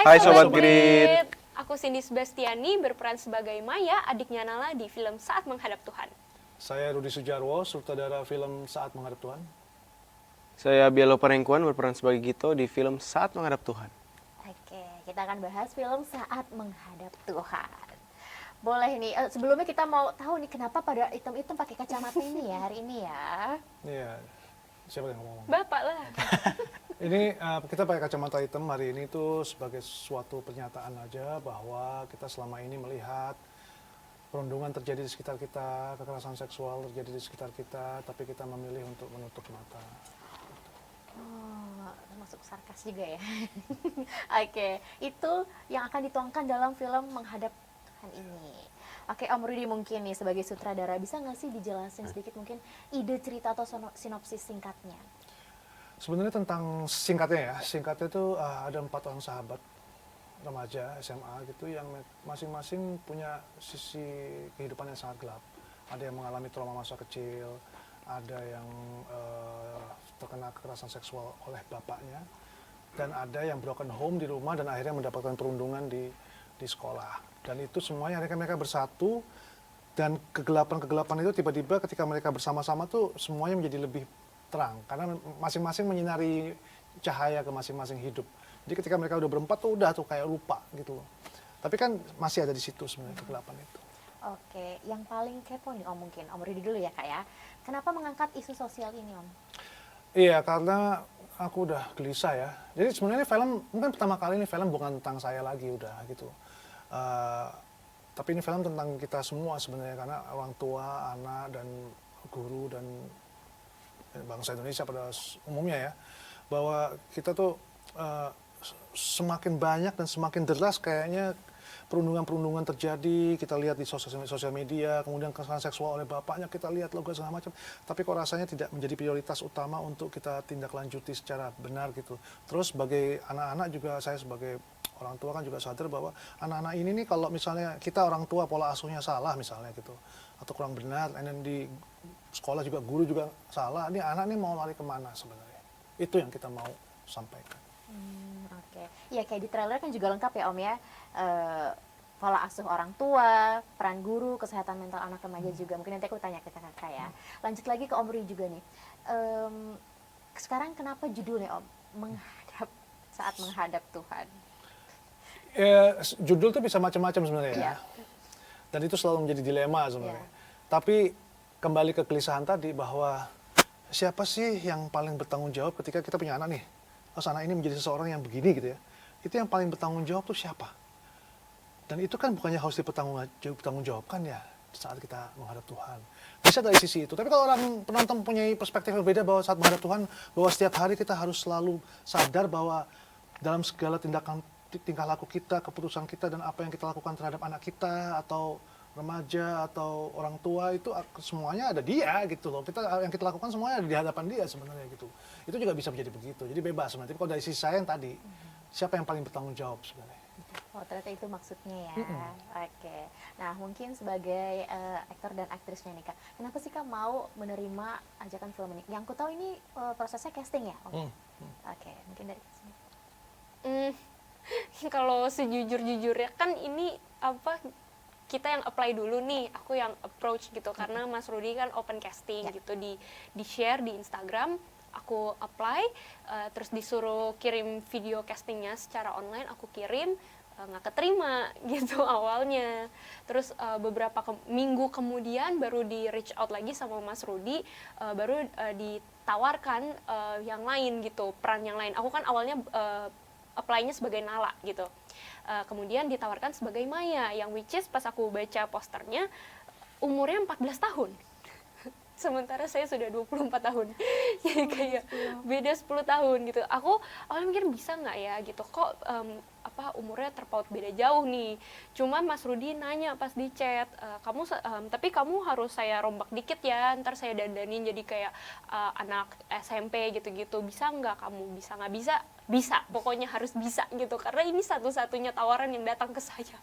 Hai Sobat Sobat Grit. Grit. Aku Cindy Sebastiani berperan sebagai Maya, adiknya Nala di film Saat Menghadap Tuhan. Saya Rudi Sujarwo, sutradara film Saat Menghadap Tuhan. Saya Bielo Parengkuan berperan sebagai Gito di film Saat Menghadap Tuhan. Oke, kita akan bahas film Saat Menghadap Tuhan. Boleh nih, sebelumnya kita mau tahu nih kenapa pada item-item pakai kacamata ini ya hari ini ya. Iya, siapa yang ngomong? Bapak lah. Ini kita pakai kacamata hitam hari ini tuh sebagai suatu pernyataan aja bahwa kita selama ini melihat perundungan terjadi di sekitar kita, kekerasan seksual terjadi di sekitar kita, tapi kita memilih untuk menutup mata. Oh, termasuk sarkas juga ya. Oke, itu yang akan dituangkan dalam film Menghadap Tuhan ini. Oke, Om Rudi mungkin nih sebagai sutradara bisa nggak sih dijelasin sedikit mungkin ide cerita atau sinopsis singkatnya? Sebenarnya tentang singkatnya itu ada 4 orang sahabat remaja SMA gitu yang masing-masing punya sisi kehidupan yang sangat gelap. Ada yang mengalami trauma masa kecil, ada yang terkena kekerasan seksual oleh bapaknya, dan ada yang broken home di rumah dan akhirnya mendapatkan perundungan di sekolah. Dan itu semuanya akhirnya mereka bersatu, dan kegelapan-kegelapan itu tiba-tiba ketika mereka bersama-sama tuh semuanya menjadi lebih terang karena masing-masing menyinari cahaya ke masing-masing hidup. Jadi ketika mereka udah berempat tuh udah tuh kayak lupa gitu loh. Tapi kan masih ada di situ sebenarnya kegelapan itu. Oke, yang paling kepo nih Om mungkin, Om Rudi dulu ya Kak ya. Kenapa mengangkat isu sosial ini Om? Iya, karena aku udah gelisah ya. Jadi sebenarnya film, mungkin pertama kali ini film bukan tentang saya lagi udah gitu. Tapi ini film tentang kita semua sebenarnya karena orang tua, anak, dan guru, dan bangsa Indonesia pada umumnya ya. Bahwa kita tuh semakin banyak dan semakin deras kayaknya perundungan-perundungan terjadi, kita lihat di sosial media, kemudian kekerasan seksual oleh bapaknya, kita lihat logo segala macam, tapi kok rasanya tidak menjadi prioritas utama untuk kita tindak lanjuti secara benar gitu. Terus sebagai anak-anak juga, saya sebagai orang tua kan juga sadar bahwa anak-anak ini nih kalau misalnya kita orang tua pola asuhnya salah misalnya gitu, atau kurang benar, dan di sekolah juga guru juga salah, ini anak nih mau lari kemana sebenarnya? Itu yang kita mau sampaikan. Oke, ya kayak di trailer kan juga lengkap ya Om ya. Pola asuh orang tua, peran guru, kesehatan mental anak remaja juga. Mungkin nanti aku tanya ke kakak ya. Lanjut lagi ke Om Rudi juga nih. Sekarang kenapa judulnya Om? Saat Menghadap Tuhan. Ya, judul tuh bisa macam-macam sebenarnya ya. Iya. Dan itu selalu menjadi dilema sebenarnya. Tapi kembali ke kegelisahan tadi bahwa siapa sih yang paling bertanggung jawab ketika kita punya anak nih? Terus anak ini menjadi seseorang yang begini gitu ya. Itu yang paling bertanggung jawab tuh siapa? Dan itu kan bukannya harus dipertanggungjawabkan ya saat kita menghadap Tuhan. Bisa dari sisi itu. Tapi kalau orang penonton punya perspektif yang berbeda bahwa saat menghadap Tuhan, bahwa setiap hari kita harus selalu sadar bahwa dalam segala tingkah laku kita, keputusan kita, dan apa yang kita lakukan terhadap anak kita atau remaja atau orang tua itu semuanya ada dia gitu loh. Yang kita lakukan semuanya ada di hadapan dia sebenarnya gitu. Itu juga bisa menjadi begitu. Jadi bebas sebenarnya. Tapi kalau dari sisi saya yang tadi, siapa yang paling bertanggung jawab sebenarnya? Oh ternyata itu maksudnya ya. Oke. Nah mungkin sebagai aktor dan aktrisnya nih Kak, kenapa sih Kak mau menerima ajakan film ini? Yang aku tahu ini prosesnya casting ya Om? Oke, mungkin dari sini. Kalau sejujur-jujurnya kan ini kita yang apply dulu nih, aku yang approach gitu karena Mas Rudi kan open casting gitu di share di Instagram, aku apply, terus disuruh kirim video castingnya secara online, aku kirim, nggak keterima gitu awalnya. Terus beberapa minggu kemudian baru di reach out lagi sama Mas Rudi, baru ditawarkan yang lain gitu, peran yang lain. Aku kan awalnya apply-nya sebagai Nala gitu. Kemudian ditawarkan sebagai Maya, yang which is pas aku baca posternya umurnya 14 tahun. Sementara saya sudah 24 tahun. Jadi kayak beda 10 tahun gitu. Aku awalnya mikir bisa nggak ya gitu. Kok umurnya terpaut beda jauh nih. Cuma Mas Rudi nanya pas di chat, tapi kamu harus saya rombak dikit ya, ntar saya dandanin jadi kayak anak SMP gitu-gitu. Bisa nggak kamu? Bisa nggak bisa? Bisa, pokoknya harus bisa gitu. Karena ini satu-satunya tawaran yang datang ke saya.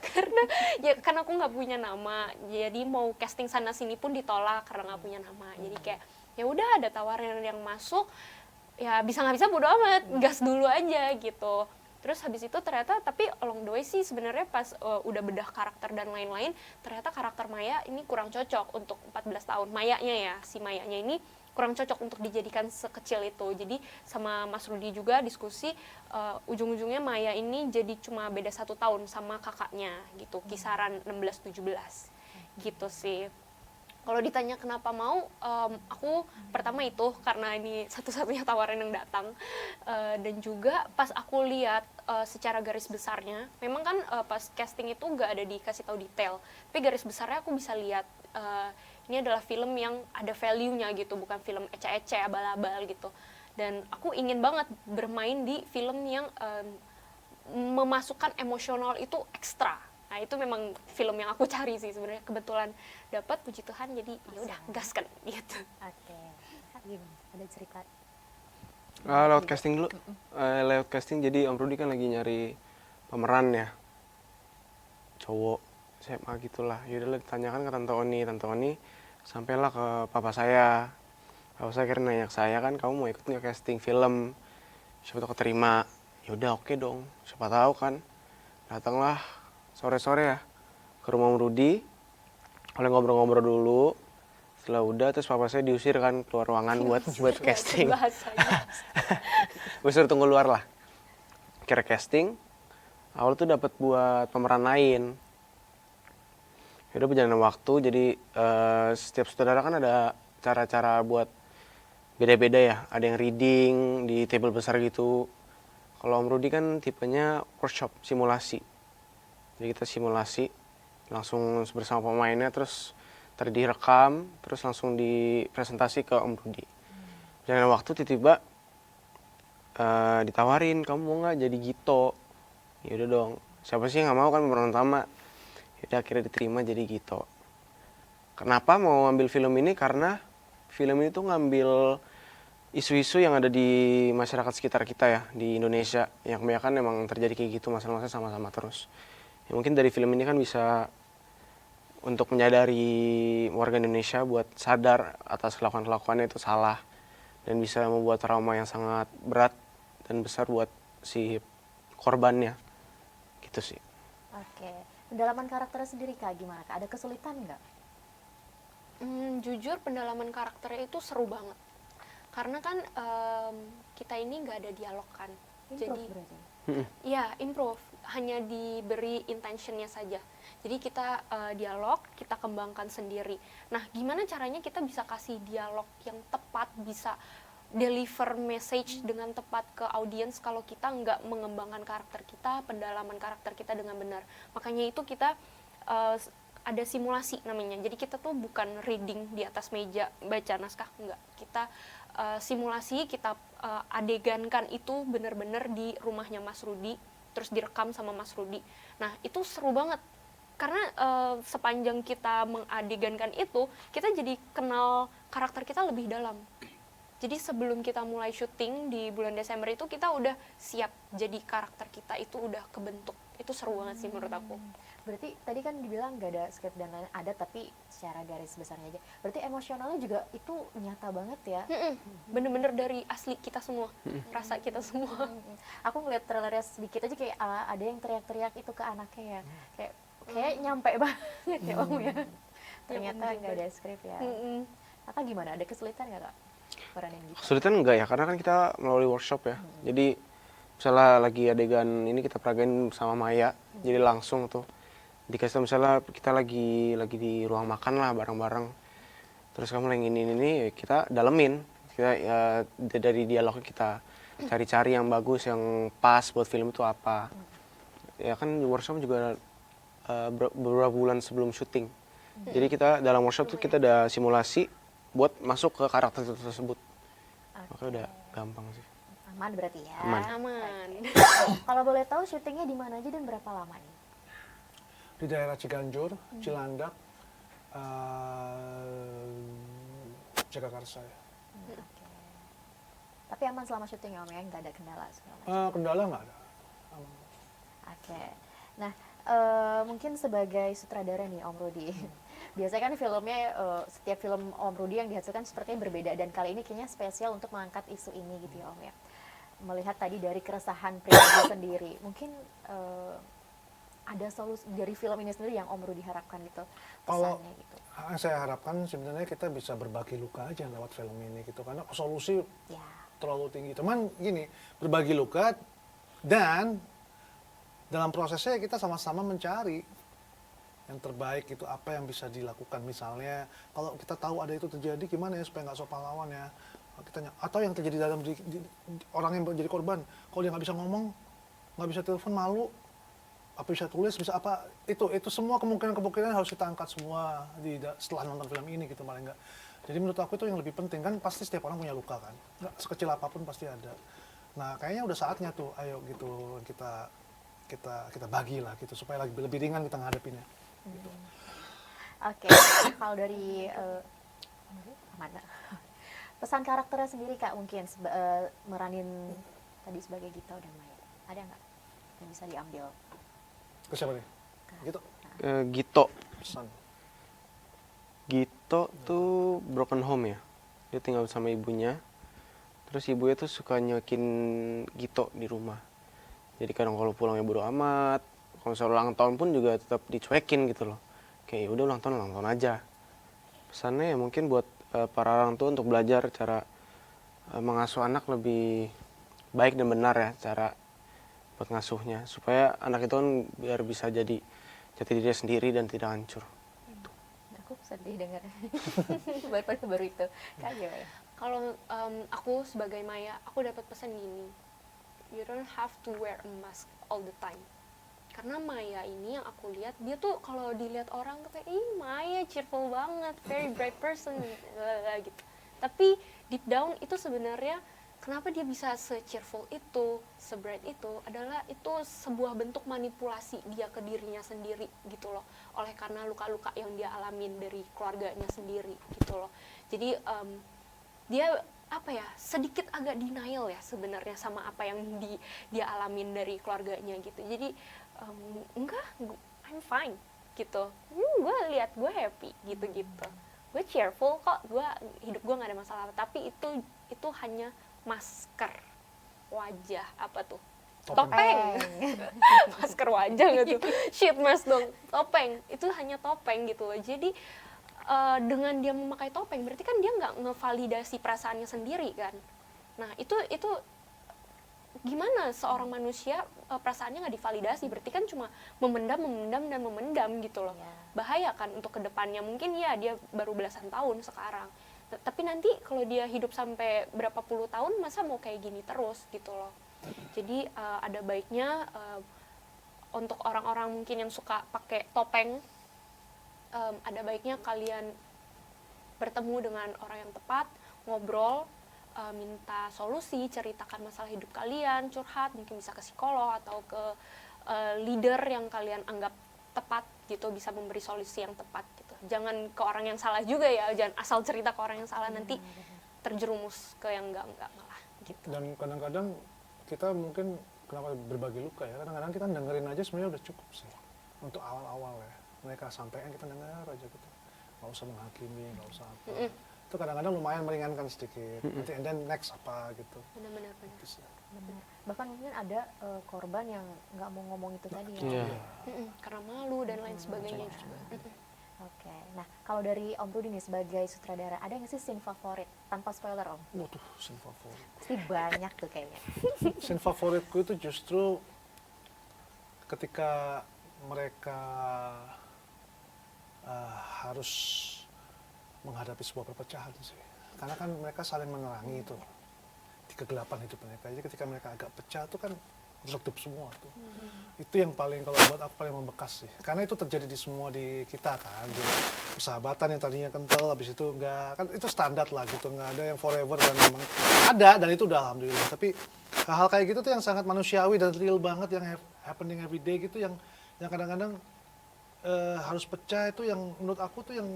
Karena aku nggak punya nama, jadi mau casting sana sini pun ditolak karena nggak punya nama. Jadi kayak ya udah ada tawaran yang masuk, ya bisa nggak bisa bodo amat, gas dulu aja gitu. Terus habis itu ternyata, tapi along the way sih sebenarnya pas udah bedah karakter dan lain-lain, ternyata karakter Maya ini kurang cocok untuk 14 tahun. Mayanya ya, si Mayanya ini kurang cocok untuk dijadikan sekecil itu. Jadi sama Mas Rudi juga diskusi, ujung-ujungnya Maya ini jadi cuma beda 1 tahun sama kakaknya gitu, kisaran 16-17 gitu sih. Kalau ditanya kenapa mau, aku pertama itu karena ini satu-satunya tawaran yang datang, dan juga pas aku lihat secara garis besarnya, memang kan pas casting itu nggak ada dikasih tahu detail, tapi garis besarnya aku bisa lihat ini adalah film yang ada value-nya gitu, bukan film ece-ece abal-abal gitu. Dan aku ingin banget bermain di film yang memasukkan emosional itu ekstra. Nah, itu memang film yang aku cari sih sebenarnya. Kebetulan dapat, puji Tuhan, jadi ya udah gaskan gitu. Oke. Gimana? Ada cerita? Lewat casting dulu. Lewat casting, jadi Om Rudi kan lagi nyari pemeran ya. Cowok SMA gitulah. Yaudah lah, ditanyakan ke Tante Oni sampailah ke papa saya. Papa saya kira nanya ke saya, kan kamu mau ikut nggak casting film? Siapa tahu keterima. Yaudah oke dong, siapa tahu kan. Datanglah sore-sore ya ke rumah Om Rudi, oleh ngobrol-ngobrol dulu. Setelah udah, terus papa saya diusir kan keluar ruangan buat casting. Bahasanya. Gue suruh tunggu luar lah. Kira casting, awal tuh dapat buat pemeran lain. Yaudah berjalan waktu, jadi setiap saudara kan ada cara-cara buat beda-beda ya. Ada yang reading di table besar gitu. Kalau Om Rudi kan tipenya workshop, simulasi. Jadi kita simulasi langsung bersama pemainnya, terus tadi direkam, terus langsung dipresentasi ke Om Rudi. Jalan waktu tiba-tiba ditawarin, kamu mau nggak jadi Gito? Ya udah dong, siapa sih yang nggak mau kan pemeran utama. Yaudah akhirnya diterima jadi Gito. Kenapa mau ngambil film ini? Karena film ini tuh ngambil isu-isu yang ada di masyarakat sekitar kita ya, di Indonesia. Yang kebanyakan emang terjadi kayak gitu, masalah-masalah sama-sama terus. Ya, mungkin dari film ini kan bisa untuk menyadari warga Indonesia buat sadar atas kelakuan-kelakuannya itu salah. Dan bisa membuat trauma yang sangat berat dan besar buat si korbannya. Gitu sih. Oke. Pendalaman karakternya sendiri Kak, gimana Kak? Ada kesulitan nggak? Jujur pendalaman karakternya itu seru banget. Karena kan kita ini nggak ada dialog kan. Improve berarti? Ya, improve. Hanya diberi intentionnya saja. Jadi kita dialog, kita kembangkan sendiri. Nah, gimana caranya kita bisa kasih dialog yang tepat, bisa deliver message dengan tepat ke audiens kalau kita nggak mengembangkan karakter kita, pendalaman karakter kita dengan benar. Makanya itu kita ada simulasi namanya. Jadi kita tuh bukan reading di atas meja, baca naskah, enggak. Kita simulasi, kita adegankan itu benar-benar di rumahnya Mas Rudi, terus direkam sama Mas Rudi. Nah, itu seru banget. Karena sepanjang kita mengadegankan itu, kita jadi kenal karakter kita lebih dalam. Jadi sebelum kita mulai syuting di bulan Desember itu, kita udah siap jadi karakter kita itu udah kebentuk. Itu seru banget sih menurut aku. Berarti tadi kan dibilang nggak ada script dan lain, ada tapi secara garis besarnya aja. Berarti emosionalnya juga itu nyata banget ya? Bener-bener dari asli kita semua, rasa kita semua. Aku ngeliat trailernya sedikit aja kayak ada yang teriak-teriak itu ke anaknya ya. Kayak nyampe banget ya Om ya. Ternyata nggak ada script ya. Kakak gimana? Ada kesulitan nggak Kak? Peranin gitu. Kesulitan enggak ya, karena kan kita melalui workshop ya. Jadi misalnya lagi adegan ini kita peragain sama Maya, jadi langsung tuh dikasih tahu, misalnya kita lagi di ruang makan lah bareng-bareng. Terus kamu lagi ini ya kita dalemin. Kita ya, dari dialognya kita cari-cari yang bagus, yang pas buat film itu apa. Ya kan workshop juga beberapa bulan sebelum syuting. Jadi kita dalam workshop tuh kita ada simulasi buat masuk ke karakter tersebut. Makanya udah gampang sih. Aman berarti ya. Aman. Kalau boleh tahu syutingnya di mana aja dan berapa lama nih? Di daerah Ciganjur, Cilandak, Jagakarsa ya. Oke. Tapi aman selama syuting ya Om ya, nggak ada kendala segala macam. Kendala nggak ada. Aman. Oke. Nah, mungkin sebagai sutradara nih Om Rudi. Biasanya kan filmnya setiap film Om Rudi yang dihasilkan sepertinya berbeda, dan kali ini kayaknya spesial untuk mengangkat isu ini gitu ya Om ya. melihat tadi dari keresahan pribadi sendiri, mungkin ada solusi dari film ini sendiri yang Om Rudi harapkan gitu, Kalau pesannya gitu. yang saya harapkan sebenarnya kita bisa berbagi luka aja lewat film ini gitu, karena solusi Ya, terlalu tinggi. Cuman gini, berbagi luka dan dalam prosesnya kita sama-sama mencari yang terbaik itu apa yang bisa dilakukan. Misalnya kalau kita tahu ada itu terjadi, gimana ya supaya nggak sok pahlawan ya. Atau yang terjadi dalam orang yang menjadi korban, kalau dia nggak bisa ngomong, nggak bisa telepon, malu, apa bisa tulis, bisa apa, itu semua kemungkinan harus kita angkat semua setelah nonton film ini gitu paling nggak. Jadi menurut aku itu yang lebih penting, kan pasti setiap orang punya luka kan, nggak sekecil apapun pasti ada. Nah kayaknya udah saatnya tuh, ayo gitu kita bagilah gitu supaya lebih ringan kita ngadepinnya. Gitu. oke. Kalau dari mana? Pesan karakternya sendiri Kak, mungkin meranin tadi sebagai Gito dan Maya, ada nggak yang bisa diambil? Ke siapa nih? Gitu. Gito. Pesan. Gito tuh broken home ya. Dia tinggal sama ibunya. Terus ibunya tuh suka nyokin Gito di rumah. Jadi kadang kalau pulangnya bodo amat, kalau misalnya ulang tahun pun juga tetap dicuekin gitu loh. Kayak udah ulang tahun aja. Pesannya ya mungkin buat para orang tua untuk belajar cara mengasuh anak lebih baik dan benar ya, cara buat ngasuhnya supaya anak itu kan biar bisa jadi jati diri sendiri dan tidak hancur. Aku sedih dengar. baru itu. Kak gimana? Kalau aku sebagai Maya, aku dapat pesan gini, you don't have to wear a mask all the time. Karena Maya ini yang aku lihat, dia tuh kalau dilihat orang tuh kayak, ih Maya cheerful banget, very bright person, gitu. Tapi deep down itu sebenarnya kenapa dia bisa se-cheerful itu, se-bright itu, adalah itu sebuah bentuk manipulasi dia ke dirinya sendiri gitu loh. Oleh karena luka-luka yang dia alamin dari keluarganya sendiri gitu loh. Jadi dia apa ya, sedikit agak denial ya sebenarnya sama apa yang dia alamin dari keluarganya gitu. Jadi enggak, I'm fine gitu. Gue lihat gue happy gitu-gitu. Gue cheerful kok, hidup gue nggak ada masalah. Tapi itu hanya masker wajah, apa tuh? Topeng. Masker wajah nggak tuh? Shit mask dong. Topeng. Itu hanya topeng gitu loh. Jadi dengan dia memakai topeng berarti kan dia nggak ngevalidasi perasaannya sendiri kan. Nah itu gimana seorang manusia perasaannya nggak divalidasi, berarti kan cuma memendam gitu loh. Bahaya kan untuk kedepannya. Mungkin ya dia baru belasan tahun sekarang, tapi nanti kalau dia hidup sampai berapa puluh tahun, masa mau kayak gini terus gitu loh. Jadi ada baiknya untuk orang-orang mungkin yang suka pakai topeng, ada baiknya kalian bertemu dengan orang yang tepat, ngobrol, minta solusi, ceritakan masalah hidup kalian, curhat, mungkin bisa ke psikolog atau ke leader yang kalian anggap tepat gitu, bisa memberi solusi yang tepat gitu. Jangan ke orang yang salah juga ya, jangan asal cerita ke orang yang salah, nanti terjerumus ke yang enggak lah gitu. Dan kadang-kadang kita mungkin kenapa berbagi luka ya, kadang-kadang kita dengerin aja sebenarnya udah cukup sih untuk awal-awal ya. Mereka sampaikan, kita dengar aja gitu, nggak usah menghakimi, nggak usah apa. Itu kadang-kadang lumayan meringankan sedikit. Nanti and then next apa gitu. Benar-benar. Benar. Bahkan mungkin ada korban yang nggak mau ngomong itu tadi ya. Iya. Karena malu dan lain sebagainya. Oke, nah kalau dari Om Rudi nih sebagai sutradara, ada nggak sih scene favorit tanpa spoiler Om? Waduh, scene favorit. Pasti banyak tuh kayaknya. Scene favoritku itu justru ketika mereka harus menghadapi sebuah perpecahan sih. Karena kan mereka saling menerangi itu di kegelapan hidup mereka. Jadi ketika mereka agak pecah itu kan redup semua tuh. Itu yang paling, kalau buat aku paling membekas sih. Karena itu terjadi di kita kan. Di persahabatan yang tadinya kental, habis itu enggak, kan itu standar lah gitu. Enggak ada yang forever dan memang ada, dan itu udah alhamdulillah. Tapi hal-hal kayak gitu tuh yang sangat manusiawi dan real banget, yang happening every day gitu, yang kadang-kadang harus pecah, itu yang menurut aku tuh yang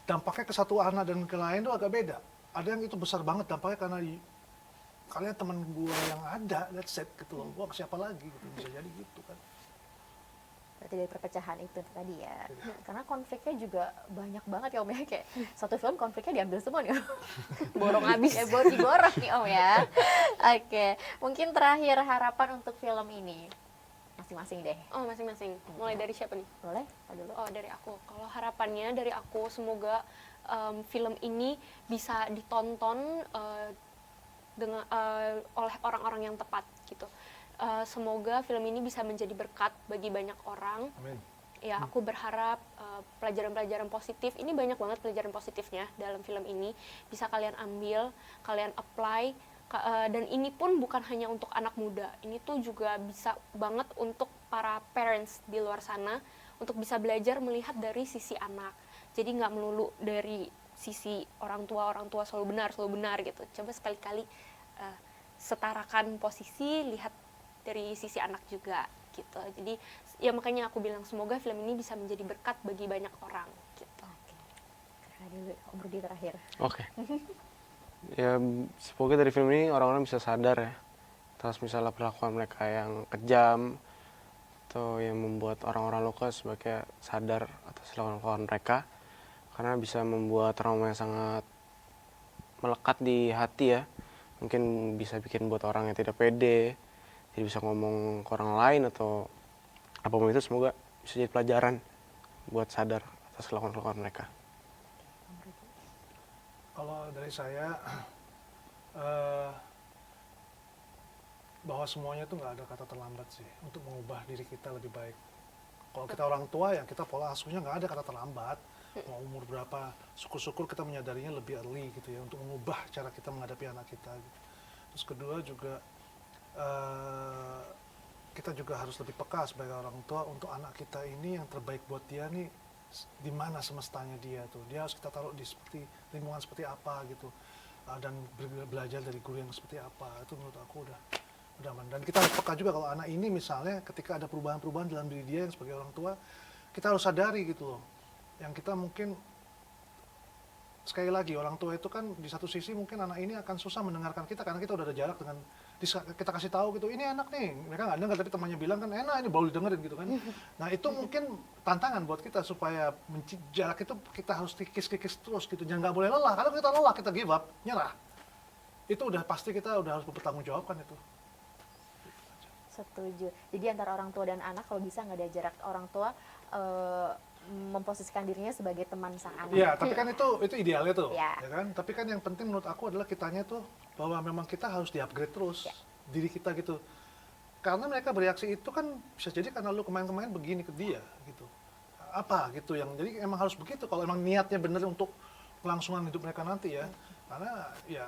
dampaknya ke satu anak dan ke lain tuh agak beda. Ada yang itu besar banget dampaknya karena kalian teman gue yang ada, that's it gitu loh. Gue ke siapa lagi gitu, bisa jadi gitu kan. Berarti dari perpecahan itu tadi ya. Karena konfliknya juga banyak banget ya Om ya, kayak satu film konfliknya diambil semua nih. Borong habis. Diborong nih Om ya. Oke, mungkin terakhir harapan untuk film ini masing-masing deh. Oh, masing-masing. Mulai dari siapa nih? Boleh? Apa dulu? Oh, dari aku. Kalau harapannya dari aku semoga film ini bisa ditonton oleh orang-orang yang tepat gitu. Semoga film ini bisa menjadi berkat bagi banyak orang. Amin. Ya, aku berharap pelajaran-pelajaran positif, ini banyak banget pelajaran positifnya dalam film ini, bisa kalian ambil, kalian apply, dan ini pun bukan hanya untuk anak muda, ini tuh juga bisa banget untuk para parents di luar sana, untuk bisa belajar melihat dari sisi anak. Jadi nggak melulu dari sisi orang tua selalu benar gitu. Coba sekali-kali setarakan posisi, lihat dari sisi anak juga gitu. Jadi ya makanya aku bilang semoga film ini bisa menjadi berkat bagi banyak orang gitu. Oke. Karena dulu Om Rudi terakhir. Oke. Ya semoga dari film ini orang-orang bisa sadar ya atas misalnya perlakuan mereka yang kejam atau yang membuat orang-orang lokal sebagai sadar atas perlakuan mereka, karena bisa membuat trauma yang sangat melekat di hati ya. Mungkin bisa bikin buat orang yang tidak pede, jadi bisa ngomong ke orang lain atau apapun itu. Semoga bisa jadi pelajaran buat sadar atas kelakuan mereka. Kalau dari saya, bahwa semuanya itu nggak ada kata terlambat sih untuk mengubah diri kita lebih baik. Kalau kita orang tua ya kita pola asuhnya nggak ada kata terlambat. Mau umur berapa, syukur-syukur kita menyadarinya lebih early gitu ya, untuk mengubah cara kita menghadapi anak kita. Gitu. Terus kedua juga, kita juga harus lebih peka sebagai orang tua untuk anak kita ini yang terbaik buat dia nih, di mana semestanya dia tuh. Dia harus kita taruh di seperti lingkungan seperti apa gitu, dan belajar dari guru yang seperti apa. Itu menurut aku udah aman. Dan kita harus peka juga kalau anak ini misalnya ketika ada perubahan-perubahan dalam diri dia yang sebagai orang tua, kita harus sadari gitu loh. Yang kita mungkin, sekali lagi orang tua itu kan di satu sisi mungkin anak ini akan susah mendengarkan kita karena kita udah ada jarak dengan, kita kasih tahu gitu, ini enak nih, mereka nggak dengar tapi temannya bilang kan enak, ini baru didengerin gitu kan. Nah itu mungkin tantangan buat kita supaya jarak itu kita harus kikis terus gitu, jangan nggak boleh lelah, karena kita lelah kita give up, nyerah, itu udah pasti kita udah harus bertanggung jawabkan itu. Setuju. Jadi antara orang tua dan anak kalau bisa nggak ada jarak, orang tua memposisikan dirinya sebagai teman sang anak. Iya, tapi kan itu idealnya tuh, Ya. ya kan? Tapi kan yang penting menurut aku adalah kitanya tuh bahwa memang kita harus di-upgrade terus diri kita gitu. Karena mereka bereaksi itu kan bisa jadi karena lu kemarin-kemarin begini ke dia gitu. Apa gitu yang jadi emang harus begitu kalau emang niatnya bener untuk kelangsungan hidup mereka nanti ya. Karena ya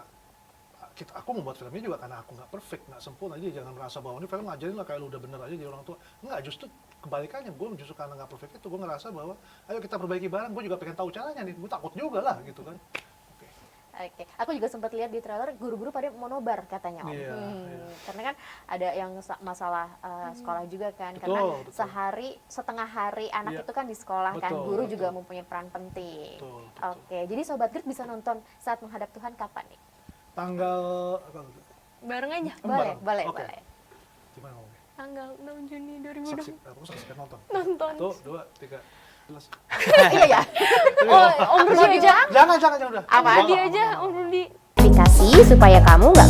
aku membuat film ini juga karena aku nggak perfect, nggak sempurna, jadi jangan merasa bahwa ini film ngajarin lah kayak lu udah bener aja jadi orang tua. Enggak, justru kebalikannya, gue justru karena nggak perfect itu gue ngerasa bahwa ayo kita perbaiki bareng, gue juga pengen tahu caranya nih, gue takut juga lah gitu kan. Oke, aku juga sempat lihat di trailer guru-guru pada mau nobar katanya Om. Iya, Karena kan ada yang masalah sekolah juga kan, Betul, karena betul. setengah hari anak Iya. itu kan di sekolah kan, Betul, guru betul. juga mempunyai peran penting. Betul. Oke, jadi Sobat Gerd bisa nonton Saat Menghadap Tuhan kapan nih? Tanggal Bareng aja. Boleh, bareng. boleh, Oke. boleh. Gimana ngomongnya? Tanggal 6 Juni 2020. Aku saksikan nonton. Nonton. 1, 2, 3, jelas. Iya ya. Oh, Om Rudi aja. Jangan udah. Apa? Rudi aja, Om Rudi. Aplikasi supaya kamu nggak